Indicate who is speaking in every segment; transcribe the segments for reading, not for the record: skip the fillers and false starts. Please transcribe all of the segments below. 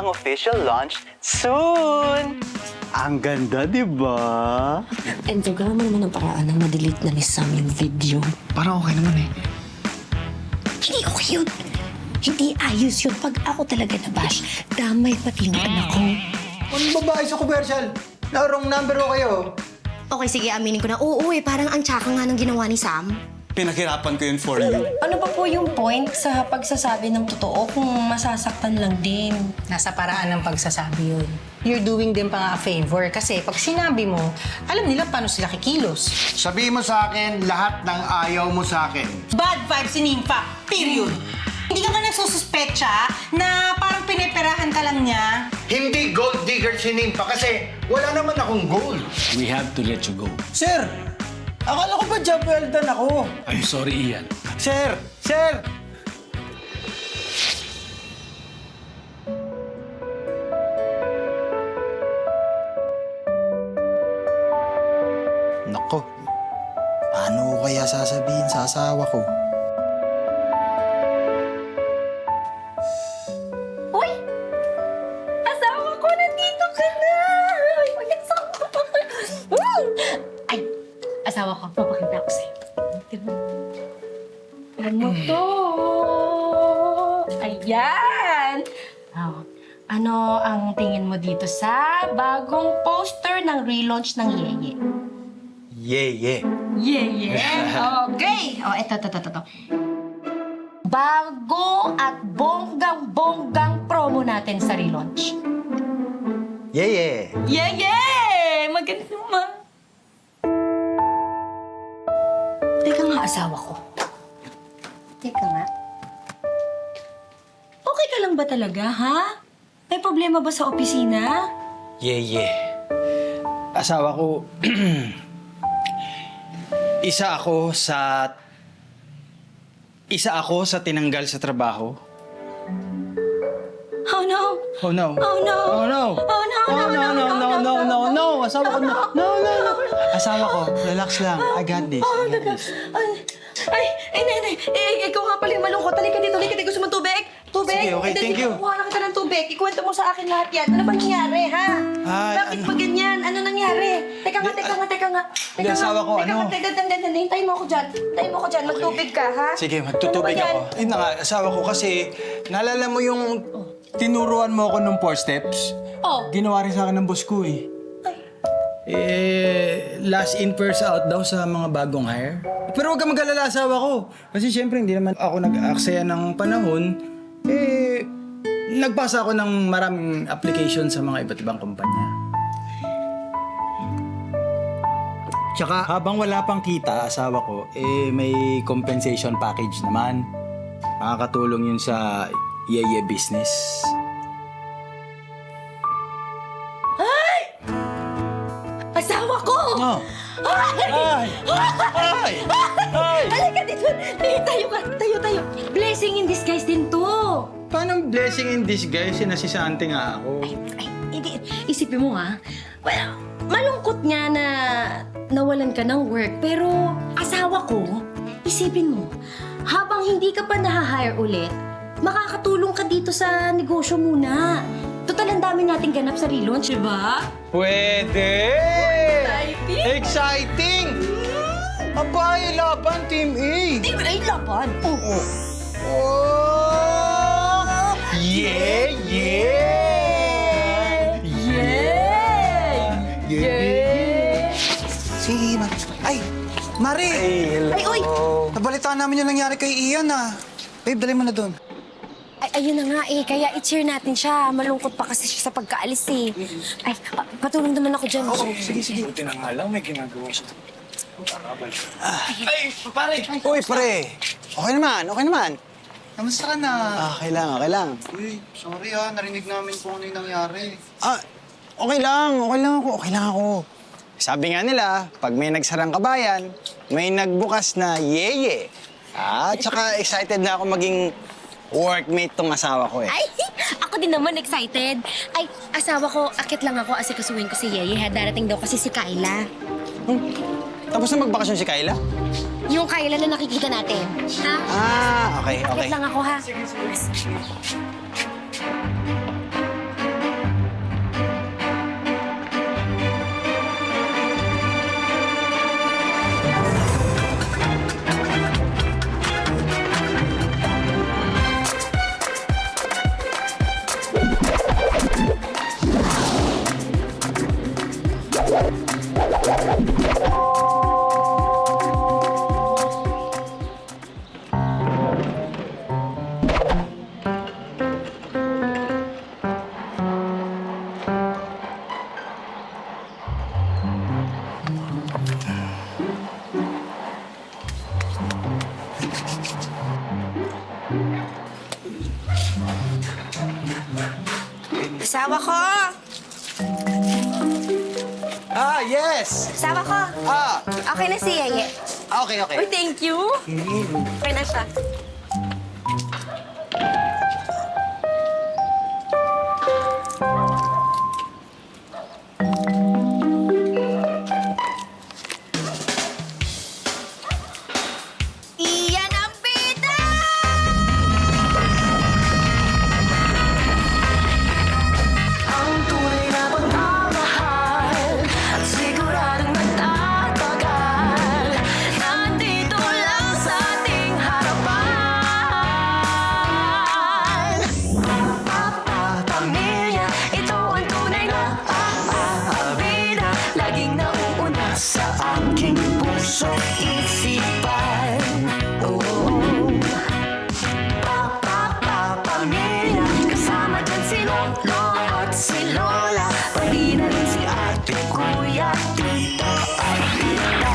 Speaker 1: ang official launch soon! Ang ganda, di ba?
Speaker 2: Enzo, gawa mo naman ang paraan na ma-delete na ni Sam yung video.
Speaker 3: Parang okay naman eh.
Speaker 2: Hindi okay yun. Hindi ayos yun. Pag ako talaga nabash, damay pati ng anak ko.
Speaker 3: Anong babae sa commercial? Na-wrong number ko kayo.
Speaker 4: Okay, sige, aminin ko na. Oo, parang ang tsaka nga ng ginawa ni Sam.
Speaker 1: Pinaghirapan ko yun for you.
Speaker 2: Ano pa po yung point sa pagsasabi ng totoo kung masasaktan lang din?
Speaker 5: Nasa paraan ng pagsasabi yun. You're doing them pa nga a favor kasi pag sinabi mo, alam nila paano sila kikilos.
Speaker 3: Sabihin mo sa akin lahat ng ayaw mo sa akin.
Speaker 5: Bad vibes si Nympha. Period. Hindi ka ba nagsususpecha na parang piniperahan ka lang niya?
Speaker 3: Hindi gold digger si Nympha kasi wala naman akong gold.
Speaker 6: We have to let you go.
Speaker 7: Sir! Akala ko ba job well done ako?
Speaker 6: I'm sorry, Ian.
Speaker 7: Sir! Sir! Nako, paano ko kaya sasabihin sa asawa ko?
Speaker 2: Uy! Asawa ko, nandito ka na! Ay, mag-asawa ko. Ay, asawa ko, papakita ko sa'yo. Diba? Ano to? Ayan! Oh, ano ang tingin mo dito sa bagong poster ng relaunch ng Yeye?
Speaker 7: Yeah.
Speaker 2: Yeye! Okay! Oh, eto. Bago at bonggang-bonggang promo natin sa relaunch.
Speaker 7: Yeah.
Speaker 2: Yeye! Maganda naman. Teka nga, asawa ko. Teka nga. Okay ka lang ba talaga, ha? May problema ba sa opisina?
Speaker 7: Yeah. Asawa ko, isa ako sa tinanggal sa trabaho.
Speaker 2: Oh no!
Speaker 7: Oh no.
Speaker 2: Oh no!
Speaker 7: Oh no.
Speaker 2: Oh no!
Speaker 7: No. Asawa ko, no. No. Asawa ko, relax lang. I got this.
Speaker 2: Ay, nay. Ikaw nga pala yung malungkot. Halika dito. Gusto mo tubig? Tubig?
Speaker 7: Sige, okay, thank you.
Speaker 2: Kuha na kita ng tubig. Ikwento mo sa akin lahat yan. Ano ba nangyari, ha?
Speaker 7: Ay,
Speaker 2: Bakit ba ganyan? Ano nangyari? Teka nga.
Speaker 7: Hindi, asawa ko, ano?
Speaker 2: Hintayin mo ako dyan. Magtubig ka, ha?
Speaker 7: Sige, magtutubig
Speaker 2: Ano ba yan?
Speaker 7: ako. Yun na nga, asawa ko kasi, naalala mo yung tinuruan mo ako nung 4 steps?
Speaker 2: Oh.
Speaker 7: Ginawa rin sa akin ng boss ko eh. Last in, first out daw sa mga bagong hire. Pero huwag ka mag-alala, asawa ko. Kasi syempre, hindi naman ako nag-aaksaya ng panahon. Nagpasa ako ng maraming application sa mga iba't ibang kumpanya. Tsaka, habang wala pang kita, asawa ko, may compensation package naman. Makakatulong yun sa Yeye business.
Speaker 2: Asawa ko!
Speaker 7: Oh. Ay!
Speaker 2: Halika dito. Tayo. Blessing in disguise din to.
Speaker 7: Paano blessing in disguise? Sinasisante nga ako.
Speaker 2: Ay, hindi. Isipin mo ha. Well, malungkot nga na nawalan ka ng work. Pero asawa ko, isipin mo, habang hindi ka pa naha-hire ulit, makakatulong ka dito sa negosyo muna. Total, ang dami nating ganap sa relaunch, diba?
Speaker 7: Pwede! Exciting! Abay, laban, Team A!
Speaker 2: Ay, laban. Oo.
Speaker 7: Oh! Yeah!
Speaker 8: Si Ay, Mari!
Speaker 2: Ay, uy!
Speaker 8: Nabalitaan namin yung nangyari kay Ian, ah. Babe, dali mo na doon.
Speaker 4: Ay, ayun na nga kaya i-cheer natin siya. Malungkot pa kasi siya sa pagkaalis Ay, patulong naman ako dyan.
Speaker 8: Sige.
Speaker 6: Buti na nga lang, may ginagawa siya.
Speaker 8: Uy, pre! Okay naman. Kamusta ka na?
Speaker 7: Okay lang.
Speaker 8: Uy, sorry narinig namin kung ano yung nangyari.
Speaker 7: Okay lang ako. Sabi nga nila, pag may nagsarang kabayan, may nagbukas na yeye. Tsaka excited na ako maging workmate tong asawa ko eh.
Speaker 4: Ay, ako din naman excited. Ay, asawa ko, akit lang ako asikasuhin ko si Yeye. Darating daw kasi si Kyla.
Speaker 7: Tapos na magbakasyon si Kyla?
Speaker 4: Yung Kyla na nakikita natin. Ha?
Speaker 7: Okay.
Speaker 4: Akit lang ako, ha? Asawa ko!
Speaker 7: Ah, yes!
Speaker 4: Asawa ko!
Speaker 7: Ah,
Speaker 4: Okay na si Yeye.
Speaker 7: okay.
Speaker 4: Uy, thank you! Okay na siya. Iyan ang pita!
Speaker 9: Ang tunay na pagmamahal at siguradong magtatagal. Nandito lang sa ating harapan. Pamilya, ito ang tunay na pag-aabida. Laging nauuna sa aking puso isipan. Pamilya, kasama dyan si Lolo at si Lola. Pati na rin si ate, kuya, tita at tita.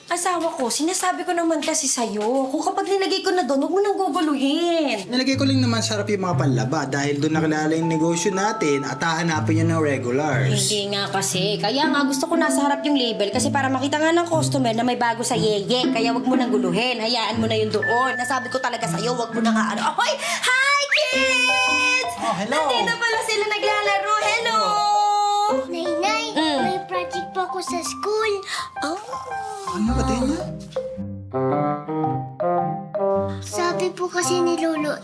Speaker 2: Asawa ko, sinasabi ko naman kasi sa'yo, kung kapag nilagay ko na doon, huwag mo nang guguluhin.
Speaker 8: Nilagay ko lang naman sarap yung mga panlaba dahil doon nakilala yung negosyo natin at hahanapin yun ng regulars.
Speaker 2: Hindi nga kasi. Kaya nga gusto ko nasa harap yung label kasi para makita nga ng customer na may bago sa Yeye. Kaya wag mo nang guluhin. Hayaan mo na yun doon. Nasabi ko talaga sa'yo, wag mo na nga ano. Ahoy! Hi, kids!
Speaker 7: Oh, hello.
Speaker 2: Nandito pala sila naglalaro. Hello!
Speaker 10: Nay, may project po ako sa school.
Speaker 2: Oh.
Speaker 8: Ano ba din niya?
Speaker 10: Sabi po kasi ni Lolo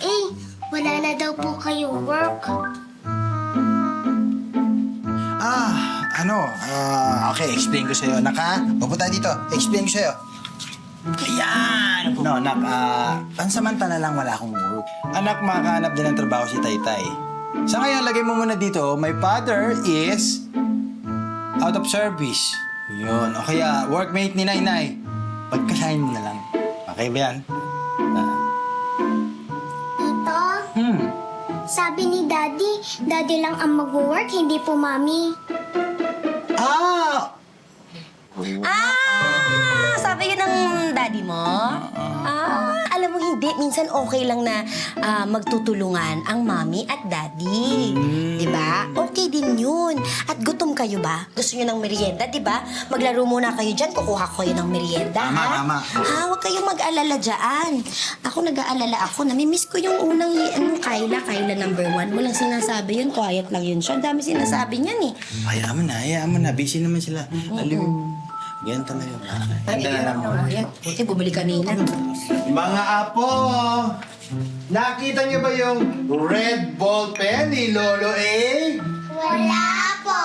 Speaker 10: wala na daw po kayong work.
Speaker 8: Okay, explain ko sa'yo. Anak, ha? Pupunta dito. Explain ko sa'yo. Ayan! No, anak, pansamantala lang wala akong work. Anak, makahanap din ng trabaho si Taytay. Sa ngayon, lagay mo muna dito, my father is out of service. Yun. O kaya, workmate ni Nainay. Pagkasahin mo na lang. Okay ba yan?
Speaker 10: Tito, sabi ni Daddy lang ang mag-work, hindi po Mami.
Speaker 2: Sabi yun ng daddy mo? Alam mo hindi, minsan okay lang na magtutulungan ang mami at daddy. Di ba? Okay din yun. At gutom kayo ba? Gusto nyo ng merienda, di ba? Maglaro muna kayo dyan, kukuha ko kayo ng merienda,
Speaker 8: Tama,
Speaker 2: ha?
Speaker 8: tama.
Speaker 2: Huwag kayong mag-alala dyan. Ako nag-aalala ako. Namimiss ko yung unang, Kyla number 1. Walang sinasabi yun, quiet lang yun siya. Ang dami sinasabi niyan eh.
Speaker 8: Hayaan mo na. Busy naman sila. Alam mo, ganyan talaga. Ganda na lang.
Speaker 2: Buti bumili kanina.
Speaker 3: Mga apo, nakita niyo ba yung red ball pen ni Lolo A?
Speaker 10: Wala po.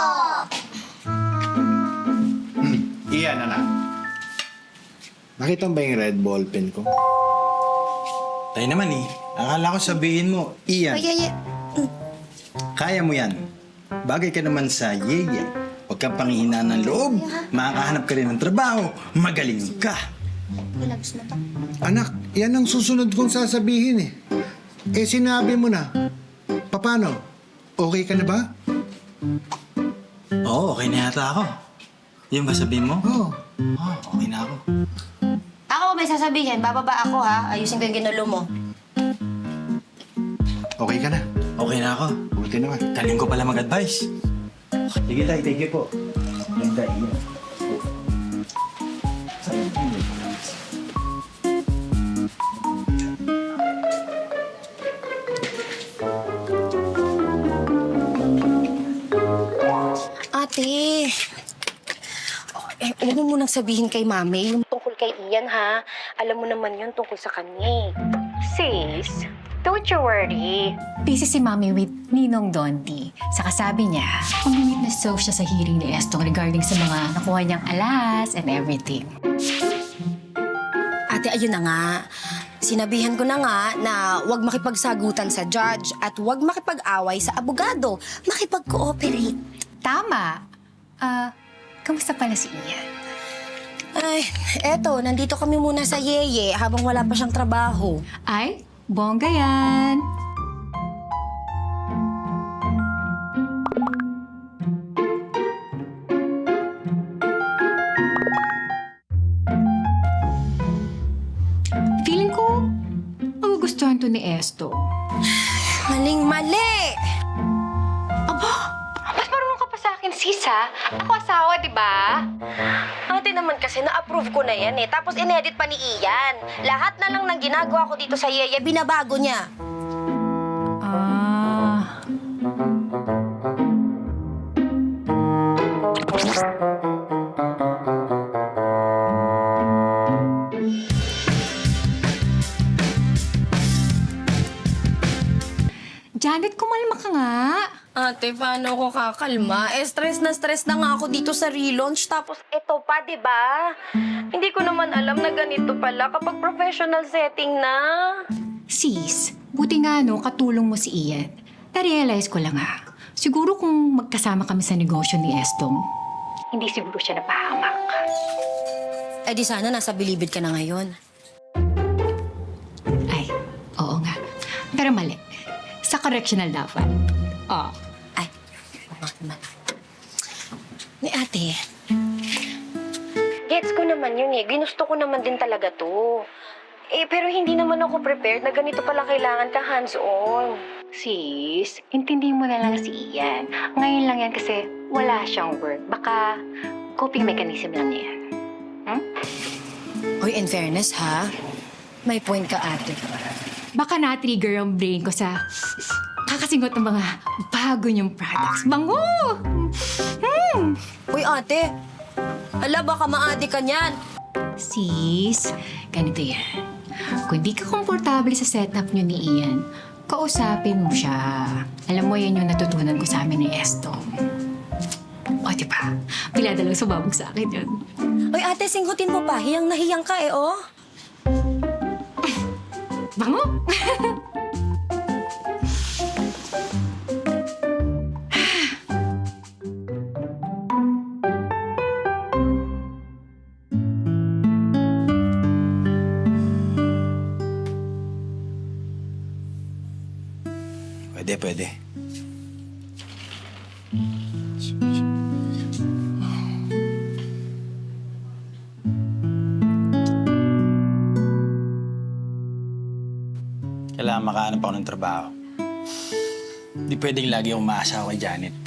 Speaker 3: Iyan, anak. Nakita mo ba yung red ball pen ko?
Speaker 8: Tayo naman eh. Akala ko sabihin mo, Ian, kaya mo yan. Bagay ka naman sa Yeye. Huwag kang panghihinaan ng loob. Makakahanap ka rin ng trabaho. Magaling ka.
Speaker 11: Anak, yan ang susunod kong sasabihin eh. Sinabi mo na. Paano? Okay ka na ba?
Speaker 8: Oo, okay na yata ako. Yan ba sabihin mo?
Speaker 11: Oo.
Speaker 8: Okay na ako.
Speaker 2: Ako may sasabihin, bababa ako ha. Ayusin ko yung ginulo mo.
Speaker 11: Okay ka na.
Speaker 8: Okay na ako.
Speaker 11: Buti naman.
Speaker 8: Galing ko pala mag-advise.
Speaker 11: Sige tayo, thank you po. Ganda, Ian.
Speaker 2: Ate, huwag mo munang sabihin kay Mami yung tungkol kay Ian, ha? Alam mo naman yun tungkol sa kanya, eh.
Speaker 12: Sis, don't you worry. Busy si Mami with Ninong Donti. Saka sabi niya, mag-witness daw siya sa hearing ni Estong regarding sa mga nakuha niyang alas and everything.
Speaker 2: Ate, ayun na nga.
Speaker 4: Sinabihan ko na nga na huwag makipagsagutan sa judge at huwag makipag-away sa abogado. Makipag-cooperate.
Speaker 12: Tama. Kamusta pala si Ian?
Speaker 4: Ay, eto, nandito kami muna sa Yeye habang wala pa siyang trabaho.
Speaker 12: Ay, bongga yan. Feeling ko, magugustuhan to ni Esto.
Speaker 4: Maling-mali!
Speaker 12: Mas marunong ka pa sa akin, sis, ha? Ako asawa, di ba?
Speaker 4: Ate naman kasi na-approve ko na yan eh. Tapos inedit pa ni Ian. Lahat na lang ng ginagawa ko dito sa Yeye, binabago niya.
Speaker 12: Ah. Janet, kumalma ka nga.
Speaker 4: Ate, paano ako kakalma? Stress na nga ako dito sa relaunch. Tapos ito pa, di ba? Hindi ko naman alam na ganito pala kapag professional setting na.
Speaker 12: Sis, buti nga no, katulong mo si Ian. Na-realize ko lang ha. Siguro kung magkasama kami sa negosyo ni Estong, hindi siguro siya napahamak.
Speaker 4: Eh di sana nasa bilibid ka na ngayon.
Speaker 12: Ay, oo nga. Pero mali. Sa correctional dapat. Oh.
Speaker 4: Ay, oo naman. Ni ate, gets ko naman yun eh. Ginusto ko naman din talaga to. Pero hindi naman ako prepared na ganito pala kailangan ka hands-on.
Speaker 12: Sis, intindi mo na lang si Ian. Ngayon lang yan kasi wala siyang work. Baka coping mechanism lang niya yan.
Speaker 4: Hoy, in fairness ha, may point ka ate.
Speaker 12: Baka na-trigger ang brain ko sa kakasingot ng mga bago niyong products. Bango!
Speaker 4: Uy ate, ala baka maadi ka niyan.
Speaker 12: Sis, ganito yan. Kung di ka komportable sa setup niyo ni Ian, kausapin mo siya. Alam mo, yan yung natutunan ko sa amin ni Estong. O, diba? Bilada lang sumabog sa akin yun.
Speaker 4: Uy ate, singhutin mo pa. Hiyang nahiyang ka eh, oh.
Speaker 12: Bango!
Speaker 8: Pwede. Kailangan makahanap ako ng trabaho. Hindi pwedeng lagi akong umaasawa kay Janet.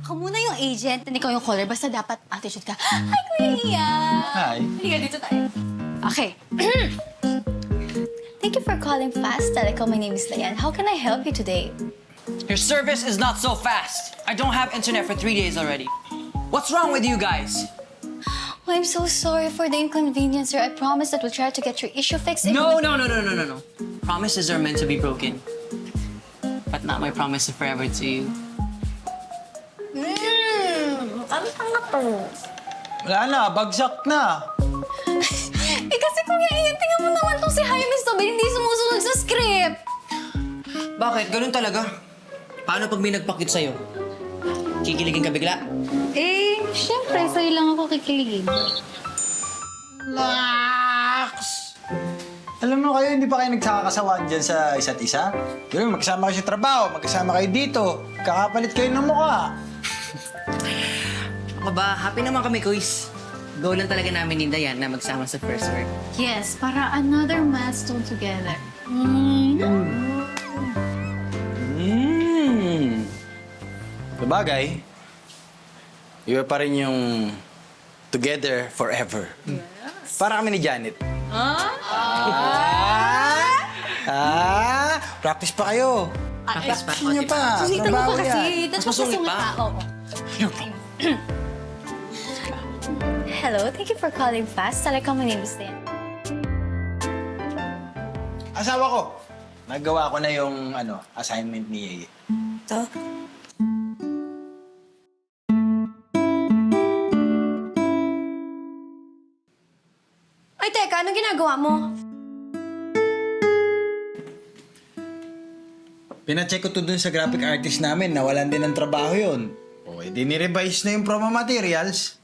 Speaker 4: Ako muna yung agent, and ikaw yung caller. Basta dapat attitude ka. Hi, Kuya Ian!
Speaker 8: Hi.
Speaker 4: Halika dito tayo. Okay.
Speaker 10: Thank you for calling Fast Telecom. My name is Layan. How can I help you today?
Speaker 13: Your service is not so fast. I don't have internet for 3 days already. What's wrong with you guys?
Speaker 10: Oh, I'm so sorry for the inconvenience, sir. I promise that we'll try to get your issue fixed.
Speaker 13: No. Promises are meant to be broken. But not my promise forever to you.
Speaker 4: Ano tanga to?
Speaker 8: Wala na, bagsak na.
Speaker 10: Kasi Kuya Ian, tingnan mo naman tong si Jaime Sobel, hindi sumusunod sa script.
Speaker 13: Bakit? Ganun talaga. Paano pag may nagpakit sa'yo? Kikiligin ka bigla?
Speaker 10: Siyempre, sa'yo lang ako kikiligin.
Speaker 8: Relax! Alam mo kayo, hindi pa kayo nagsakakasawaan dyan sa isa't isa? Yun, magkasama kayo sa trabaho, magkasama kayo dito, kakapalit kayo ng mukha.
Speaker 13: Ako ba? Happy naman kami, Kuis. Goal lang talaga namin ni Dayan na magsama sa first work.
Speaker 10: Yes, para another milestone together.
Speaker 8: Sabagay, iba pa rin yung together forever. Para kami ni Janet. Practice pa kayo.
Speaker 13: Practice pa.
Speaker 8: Sige pa.
Speaker 10: Susitan mo
Speaker 8: Trabaho
Speaker 10: pa
Speaker 8: yan.
Speaker 10: kasi. That's
Speaker 13: Mas masungit pa.
Speaker 10: Oo. Hello, thank you for calling Fast Telecom. My name is Layan.
Speaker 8: Asawa ko. Nagawa ko na yung assignment ni Yeye.
Speaker 4: Ito? Teka, anong ginagawa mo?
Speaker 8: Pina-check ko to dun sa graphic artist namin, nawalan din ng trabaho yun. O, edi ni-revise na yung promo materials.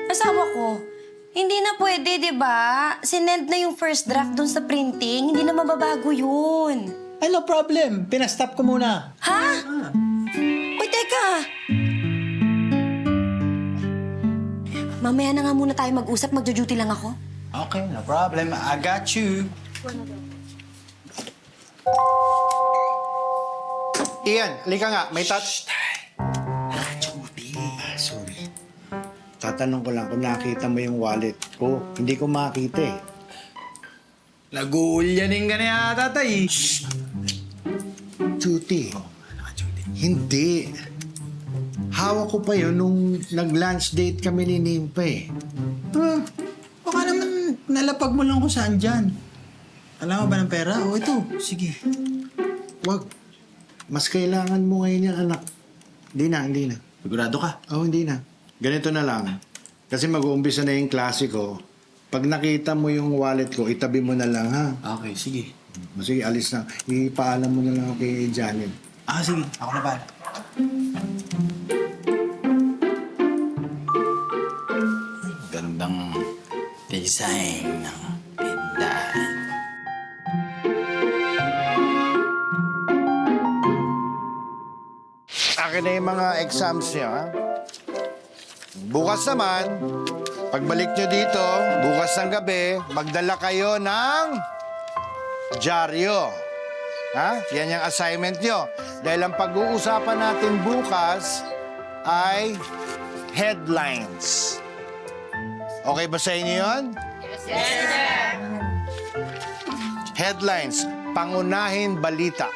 Speaker 4: Asawa ko, hindi na pwede, di ba? Sinend na yung first draft dun sa printing. Hindi na mababago yun.
Speaker 8: Ay, no problem. Pinastop ko muna.
Speaker 4: Ha? Uy, teka! Mamaya na nga muna tayo mag-usap. Magjo-duty lang ako.
Speaker 8: Okay, no problem. I got you.
Speaker 11: Ian, halika nga. May touch. Sorry. Tatanong ko lang kung nakita mo yung wallet ko. Hindi ko makita eh.
Speaker 8: Nag-uulyanin ka na yata, tay.
Speaker 11: Cutie. Hindi. Hawak ko pa yun nung nag-lunch date kami ni Nimpa eh.
Speaker 8: Baka naman nalapag mo lang kung saan dyan. Alam mo ba ng pera? O ito, sige.
Speaker 11: Wag. Mas kailangan mo ngayon yung anak. Hindi na.
Speaker 8: Sigurado ka?
Speaker 11: Oh, hindi na. Ganito na lang. Kasi mag-uumpisa na yung klase ko. Pag nakita mo yung wallet ko, itabi mo na lang, ha?
Speaker 8: Okay, sige.
Speaker 11: Sige, alis na. Ipaalam mo na lang ako kay Janet.
Speaker 8: Sige. Ako na ba? Gandang design ng pindahan.
Speaker 11: Akin na yung mga exams niya, ha? Bukas naman, pagbalik nyo dito, bukas ng gabi, magdala kayo ng dyaryo. Ha? Yan yung assignment nyo. Dahil ang pag-uusapan natin bukas ay headlines. Okay ba sa inyo yun? Yes, sir! Headlines, pangunahin balita.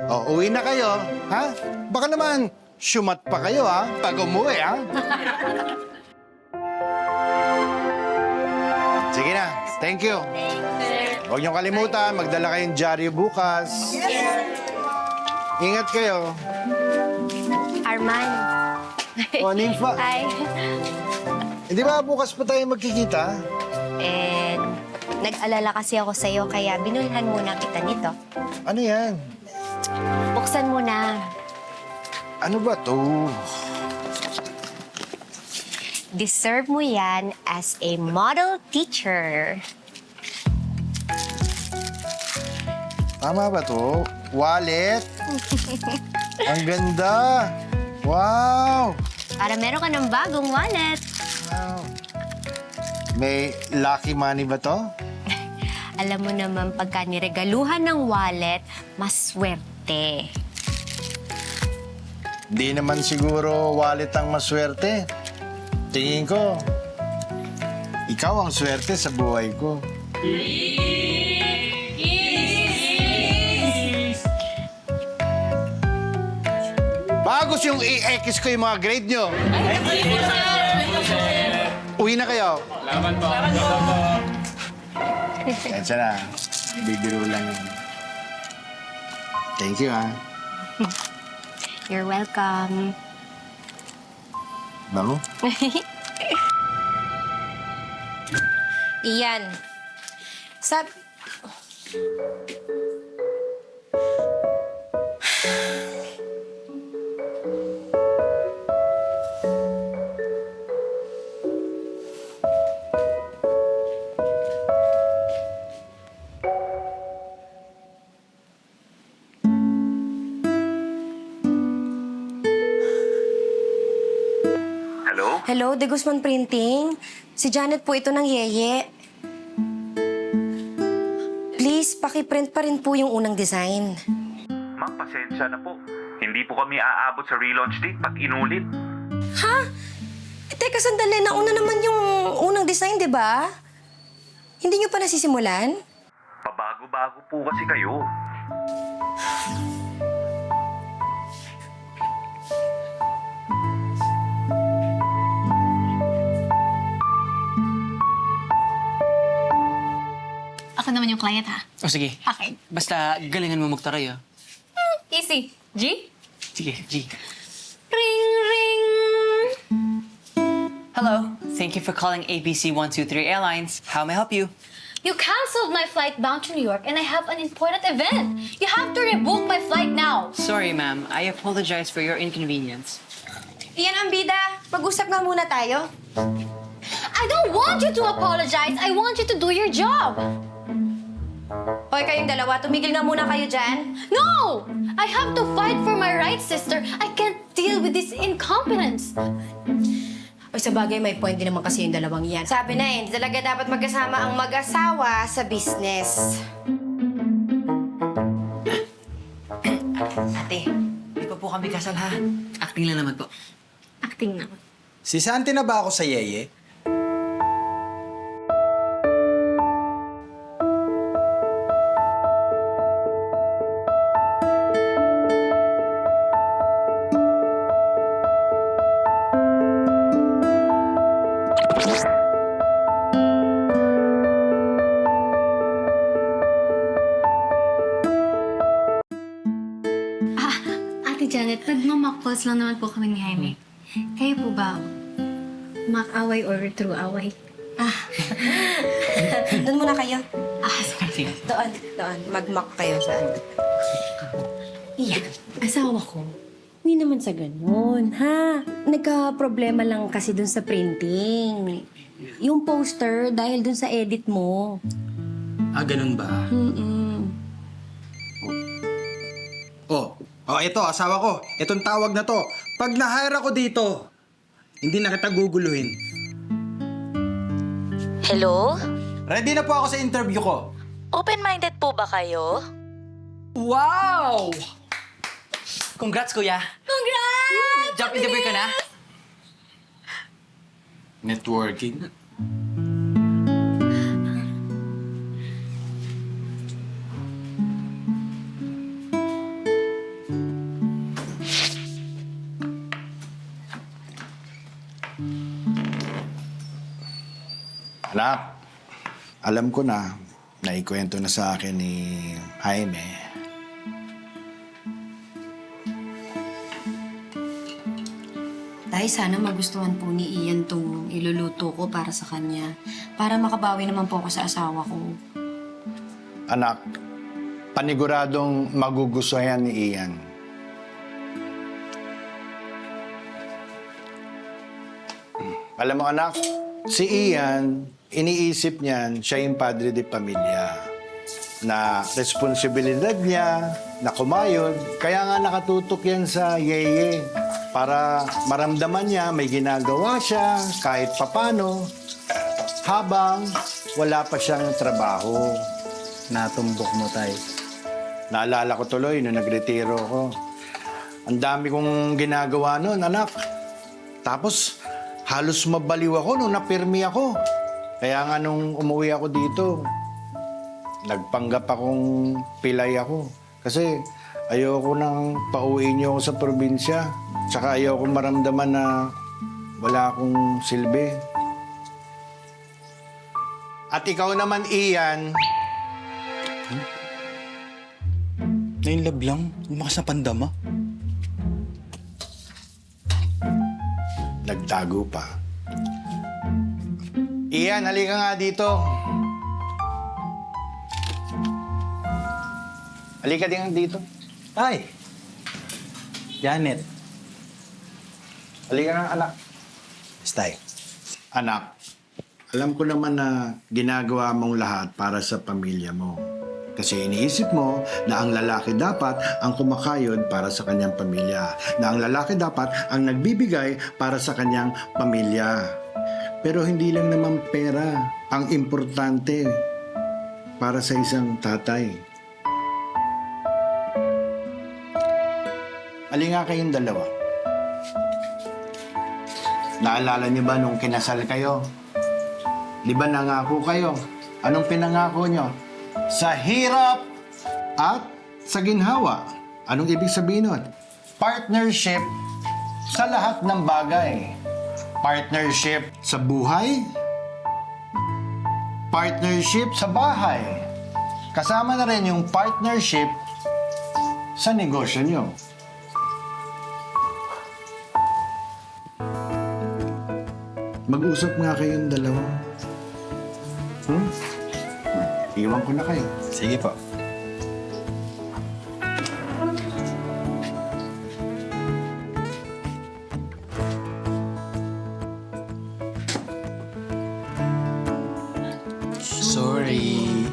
Speaker 11: O, uwi na kayo, ha? Baka naman, syumat pa kayo, ha? Pag umuwi, ha? Sige na, thank you. Huwag niyong kalimutan, magdala kayong dyaryo bukas. Ingat kayo.
Speaker 10: Arman.
Speaker 11: O, Nympha.
Speaker 10: Hi.
Speaker 11: Hindi ba bukas pa tayo magkikita?
Speaker 10: Nag-alala kasi ako sa'yo, kaya binulhan muna kita nito.
Speaker 11: Ano yan?
Speaker 10: Buksan mo na.
Speaker 11: Ano ba to?
Speaker 10: Deserve mo yan as a model teacher.
Speaker 11: Tama ba to? Wallet? Ang ganda! Wow!
Speaker 10: Para meron ka ng bagong wallet.
Speaker 11: Wow! May lucky money ba to?
Speaker 10: Alam mo naman, pagka niregaluhan ng wallet, mas swerte.
Speaker 11: Di naman siguro wallet ang maswerte. Tingin ko, ikaw ang swerte sa buhay ko. Bagos yung i-X ko yung mga grade nyo. Uwi na kayo.
Speaker 6: Salamat po.
Speaker 11: Yan siya na. Bibiro lang yun. Thank you, ha.
Speaker 10: You're welcome.
Speaker 11: Bango?
Speaker 4: Iyan. Hello, De Guzman Printing. Si Janet po ito ng Yeye. Please, pakiprint pa rin po yung unang design.
Speaker 14: Ma'am, pasensya na po. Hindi po kami aabot sa relaunch date pag inulit.
Speaker 4: Ha? Teka, sandali. Nauna naman yung unang design, di ba? Hindi nyo pa nasisimulan?
Speaker 14: Pabago-bago po kasi kayo.
Speaker 12: Ako naman yung client, ha?
Speaker 13: O sige.
Speaker 12: Okay.
Speaker 13: Basta galingan mo magtaray, ah.
Speaker 12: Easy. G?
Speaker 13: Sige, G.
Speaker 12: Ring, ring.
Speaker 13: Hello. Thank you for calling ABC 123 Airlines. How may I help you?
Speaker 15: You canceled my flight bound to New York and I have an important event. You have to rebook my flight now.
Speaker 13: Sorry, ma'am. I apologize for your inconvenience.
Speaker 4: Iyan ang bida. Mag-usap nga muna tayo.
Speaker 15: I don't want you to apologize. I want you to do your job.
Speaker 4: Hoy, kayong dalawa, tumigil nga muna kayo dyan.
Speaker 15: No! I have to fight for my rights, sister. I can't deal with this incompetence.
Speaker 4: O sa bagay, may point din naman kasi yung dalawang yan. Sabi na hindi talaga dapat magkasama ang mag-asawa sa business.
Speaker 13: Ate, hindi pa po kami kasal ha. Acting lang naman po.
Speaker 15: Acting na.
Speaker 8: Si Santi na ba ako sa Yeye?
Speaker 15: Ate Janet, nagmamakpals lang naman po kami ni Jaime. Kayo po ba? Makaway or true away?
Speaker 4: Doon muna kayo.
Speaker 13: Sige.
Speaker 4: Doon. Mag-mock kayo sa ano.
Speaker 2: Iyan, asawa ko. Hindi naman sa ganun, ha? Nagka-problema lang kasi dun sa printing. Yung poster, dahil dun sa edit mo.
Speaker 8: Ah, ganun ba? Ito, asawa ko. Itong tawag na to. Pag na-hire ako dito, hindi na kita guguluhin.
Speaker 9: Hello?
Speaker 8: Ready na po ako sa interview ko.
Speaker 9: Open-minded po ba kayo?
Speaker 13: Wow! Congrats, kuya.
Speaker 15: Congrats!
Speaker 13: Jump in the break ka na.
Speaker 8: Networking.
Speaker 11: Anak, alam ko na, naikwento na sa akin ni Jaime.
Speaker 2: Tay, sana magustuhan po ni Ian tong iluluto ko para sa kanya. Para makabawi naman po ako sa asawa ko.
Speaker 11: Anak, paniguradong magugustuhan ni Ian. Alam mo anak, si Ian, iniisip niyan, siya yung padre de pamilya. Na responsibilidad niya, na kumayod. Kaya nga nakatutok yan sa Yeye. Para maramdaman niya, may ginagawa siya, kahit papano. Habang wala pa siyang trabaho.
Speaker 8: Natumbok mo, tay.
Speaker 11: Naalala ko tuloy nung nagretiro ko. Ang dami kong ginagawa noon, anak. Tapos, halos mabaliw ako nung napirmi ako. Kaya nga nung umuwi ako dito, nagpanggap akong pilay ako. Kasi ayoko nang pauwiin niyo ako sa probinsya. Tsaka ayoko maramdaman na wala akong silbi. At ikaw naman, Ian.
Speaker 8: Nainlove lang. Lumakas na pandama.
Speaker 11: Nagtago pa. Ian, halika nga dito. Halika din dito.
Speaker 8: Ay! Janet.
Speaker 11: Halika nga, anak.
Speaker 8: Stay.
Speaker 11: Anak, alam ko naman na ginagawa mong lahat para sa pamilya mo. Kasi iniisip mo na ang lalaki dapat ang kumakayod para sa kanyang pamilya. Na ang lalaki dapat ang nagbibigay para sa kanyang pamilya. Pero hindi lang naman pera ang importante para sa isang tatay. Halika kayong dalawa. Naalala niyo ba nung kinasal kayo? Di ba nangako kayo? Anong pinangako niyo? Sa hirap at sa ginhawa. Anong ibig sabihin nun? Partnership sa lahat ng bagay. Partnership sa buhay. Partnership sa bahay. Kasama na rin yung partnership sa negosyo niyo. Mag-usap nga kayong dalawa. Iwan ko na kayo.
Speaker 8: Sige po. Sorry.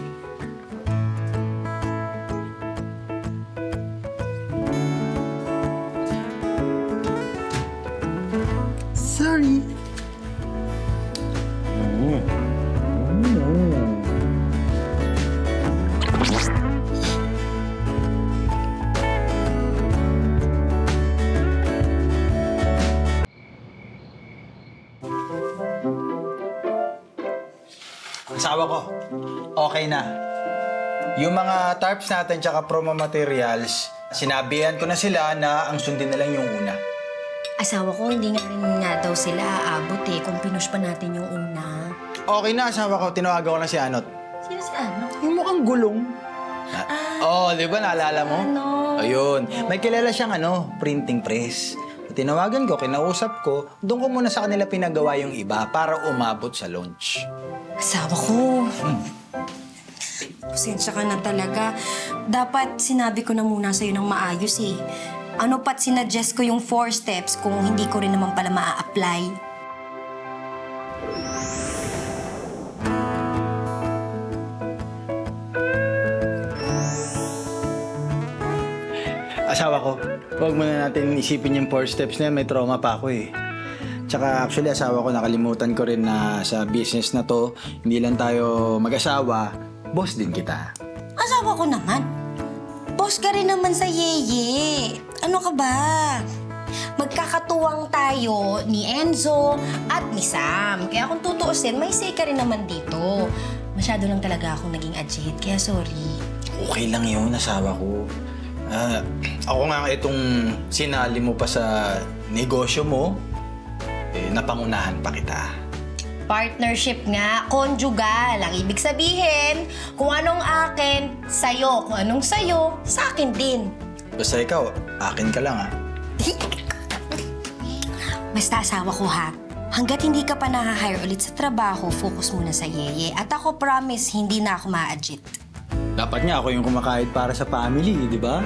Speaker 7: Sorry.
Speaker 8: Asawa ko, okay na. Yung mga tarps natin tsaka promo materials, sinabihan ko na sila na ang sundin na lang yung una.
Speaker 2: Asawa ko, hindi nga rin nga daw sila aabot eh kung pinush pa natin yung una.
Speaker 8: Okay na, asawa ko. Tinawagan ko na si Anot.
Speaker 2: Sino si Ano?
Speaker 8: Yung mukhang gulong. Di ba naalala mo?
Speaker 2: Ano?
Speaker 8: Ayun. May kilala siyang printing press. Tinawagan ko, kinausap ko, doon ko muna sa kanila pinagawa yung iba para umabot sa launch.
Speaker 2: Asawa ko. Pasensya ka na talaga. Dapat sinabi ko na muna sa'yo ng maayos eh. Ano pat sinuggest ko yung 4 steps kung hindi ko rin naman pala maa-apply.
Speaker 8: Asawa ko, huwag muna natin isipin yung 4 steps na yan. May trauma pa ako eh. Tsaka actually, asawa ko, nakalimutan ko rin na sa business na to, hindi lang tayo mag-asawa, boss din kita.
Speaker 2: Asawa ko naman. Boss ka rin naman sa Yeye. Ano ka ba? Magkakatuwang tayo ni Enzo at ni Sam. Kaya kung tutuusin, may say ka rin naman dito. Masyado lang talaga akong naging agit, kaya sorry.
Speaker 8: Okay lang yun, asawa ko. Ako nga itong sinali mo pa sa negosyo mo, napangunahan pa kita.
Speaker 2: Partnership nga, conjugal. Ang ibig sabihin, kung anong akin, sa'yo. Kung anong sa'yo, sa akin din.
Speaker 8: Basta ikaw, akin ka lang ha.
Speaker 2: Basta asawa ko ha, hanggat hindi ka pa na-hire ulit sa trabaho, focus muna sa Yeye. At ako promise, hindi na ako ma-adjit.
Speaker 8: Dapat nga ako yung kumakahit para sa family, di ba?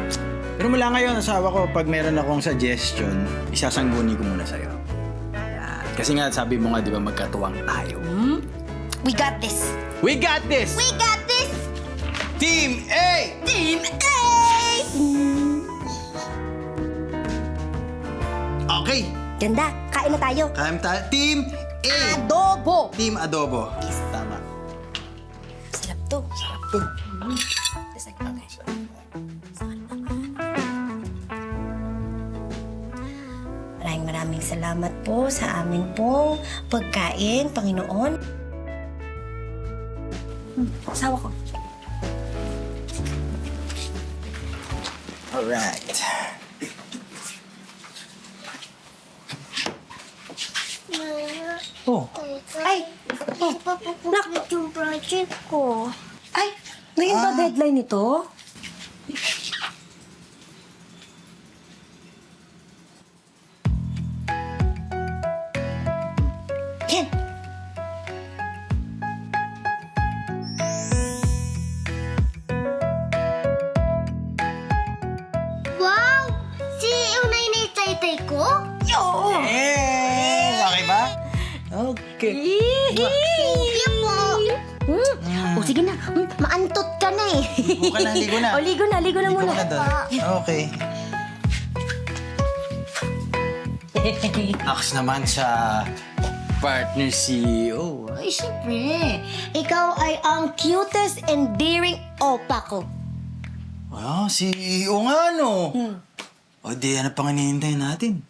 Speaker 8: Pero mula ngayon, asawa ko, pag meron akong suggestion, isasangguni ko muna sa'yo. Yan. Kasi nga, sabi mo nga, di ba, magkatuwang tayo.
Speaker 2: We got this!
Speaker 8: We got this!
Speaker 2: We got this!
Speaker 8: Team A!
Speaker 2: Team A!
Speaker 8: Okay!
Speaker 2: Ganda, kain na tayo.
Speaker 8: Kain tayo. Team A!
Speaker 2: Adobo!
Speaker 8: Team Adobo. Tama.
Speaker 2: Sarap to.
Speaker 8: Sarap to.
Speaker 2: Maraming salamat po sa amin pong pagkain, Panginoon. Asawa ko.
Speaker 8: Alright. Oh.
Speaker 2: Ay!
Speaker 10: Nakapagod yung project ko.
Speaker 2: Ay! Ngayon ba deadline nito? Yan!
Speaker 10: Wow! Si Unay na itay ko?
Speaker 2: Yo!
Speaker 8: Okay ba? Okay.
Speaker 10: Thank you po.
Speaker 2: O sige na, maantot ka na eh.
Speaker 8: Ligo ka na, ligo na.
Speaker 2: O ligo na muna.
Speaker 8: Ligo ka doon. Okay. Aks naman sa partner CEO.
Speaker 2: Ay, syempre. Ikaw ay ang cutest and daring opa ko.
Speaker 8: Wow, CEO nga no. O di, ano pang hinihintay natin?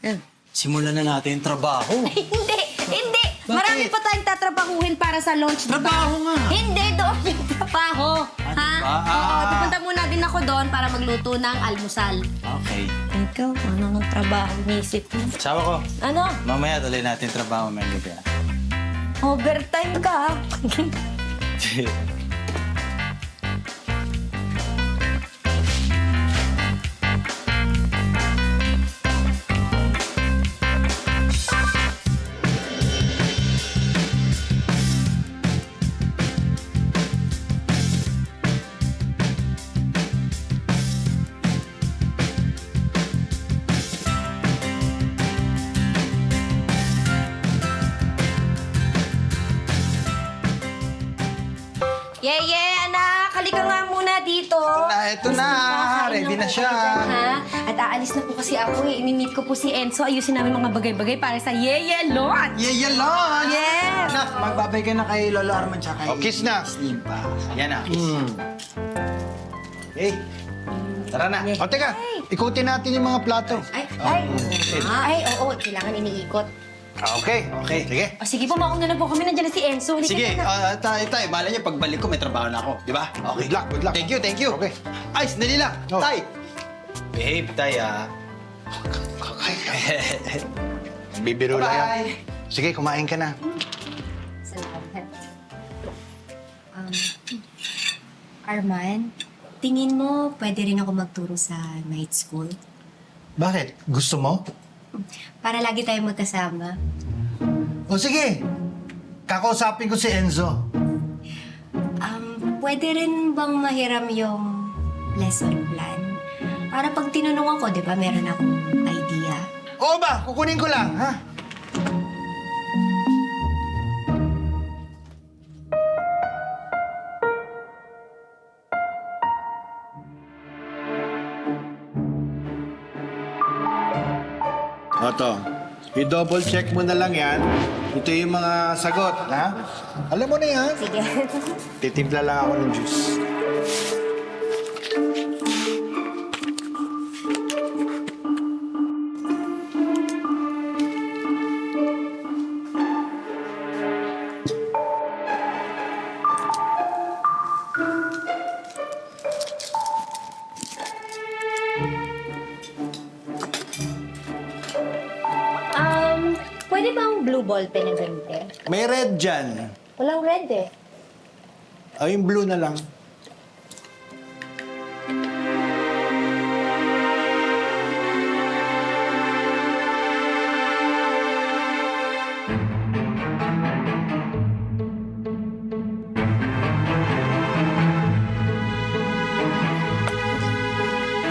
Speaker 8: Simulan na natin yung trabaho.
Speaker 2: Hindi! Marami pa tayong tatrabahuhin para sa launch.
Speaker 8: Trabaho nga.
Speaker 2: Hindi, doon yung trabaho. Ha?
Speaker 8: diba?
Speaker 2: Oo, pupunta muna din ako doon para magluto ng almusal.
Speaker 8: Okay.
Speaker 2: Ikaw, ano ng trabaho nisip mo?
Speaker 8: Sawa ko,
Speaker 2: Ano?
Speaker 8: mamaya tuloy natin yung trabaho may gabi.
Speaker 2: Overtime ka.
Speaker 8: ready na siya.
Speaker 2: Ha? At aalis na po kasi ako eh. Imi-meet ko po si Enzo. Ayusin namin mga bagay-bagay para sa Yeye Launch.
Speaker 8: Yeye Launch!
Speaker 2: Yes!
Speaker 8: Anak, magbabay ka na kay Lolo Arman tsaka kay...
Speaker 11: Kiss na.
Speaker 8: Slim pa. Yan na, kiss. Hey, tara na.
Speaker 11: O, teka. Ikutin natin yung mga plato.
Speaker 2: Oo. Kailangan iniikot.
Speaker 11: Okay. Sige.
Speaker 2: O sige po, mauna na po kami. Nandiyan na si Enzo. Halika
Speaker 7: Sige,
Speaker 2: na.
Speaker 7: tay, malay niyo, pagbalik ko, may trabaho na ako. Di ba? Okay.
Speaker 11: Good luck.
Speaker 7: Thank you.
Speaker 11: Okay.
Speaker 7: Ay, sandali lang.
Speaker 11: Oh.
Speaker 7: Tay! Behave, tay,
Speaker 11: Bibiro lang yan.
Speaker 7: Bye!
Speaker 11: Sige, kumain ka na.
Speaker 15: Salamat. Arman, tingin mo pwede rin ako magturo sa night school?
Speaker 11: Bakit? Gusto mo?
Speaker 15: Para lagi tayong magkasama.
Speaker 11: O sige. Kakausapin ko si Enzo.
Speaker 15: Pwede rin bang mahiram yung lesson plan? Para pag tinanong ako, di ba, meron akong idea.
Speaker 11: Oo ba? Kukunin ko lang, ha? Oto, i-double check mo na lang yan. Ito yung mga sagot, ha? Alam mo na yan.
Speaker 15: Sige.
Speaker 11: Titimpla lang ako ng juice.
Speaker 2: Pwede ba ang blue ball pen ang gamitin?
Speaker 11: May red dyan.
Speaker 2: Walang red eh.
Speaker 11: Ay, yung blue na lang.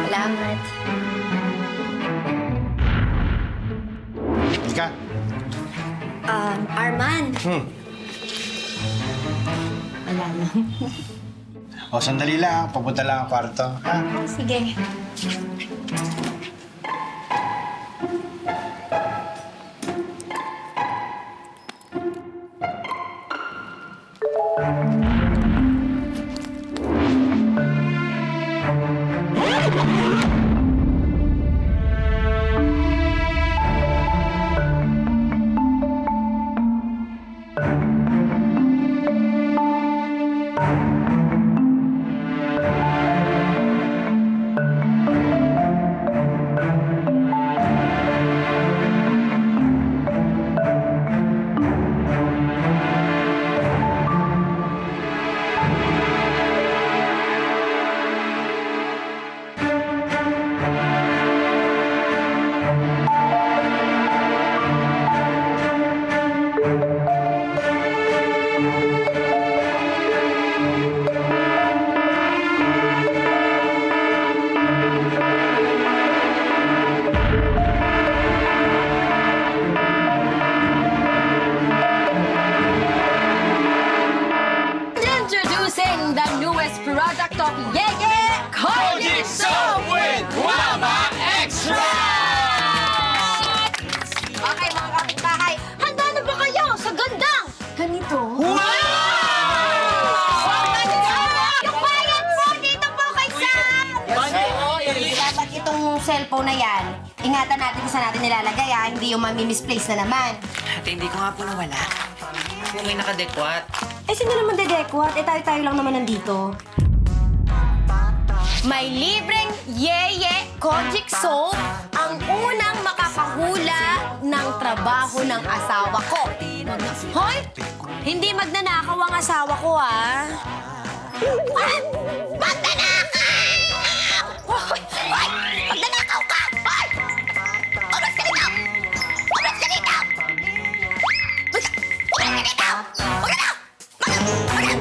Speaker 2: Salamat.
Speaker 11: Ika.
Speaker 15: Arman. Wala lang.
Speaker 11: O, sandali lang. Papunta lang ang kwarto. Ha?
Speaker 15: Sige.
Speaker 2: Introducing the newest product of Yeye Kojic Soap with Guava Extra! Okay, mga kapitbahay, handa na ba kayo sa gandang ganito? Wow! Yung bayad po dito po kay Sam! Dapat itong cellphone na yan, ingatan natin kung saan natin nilalagay hindi yung mami-misplace na naman.
Speaker 13: Ate, hindi ko nga po nawala. Yung may nakadekwat.
Speaker 2: Sino naman dedekwat? Tayo-tayo lang naman nandito. May libreng Yeye Kojic Soap, ang unang makakahula ng trabaho ng asawa ko. Hoy! Hindi magnanakaw ang asawa ko, ah!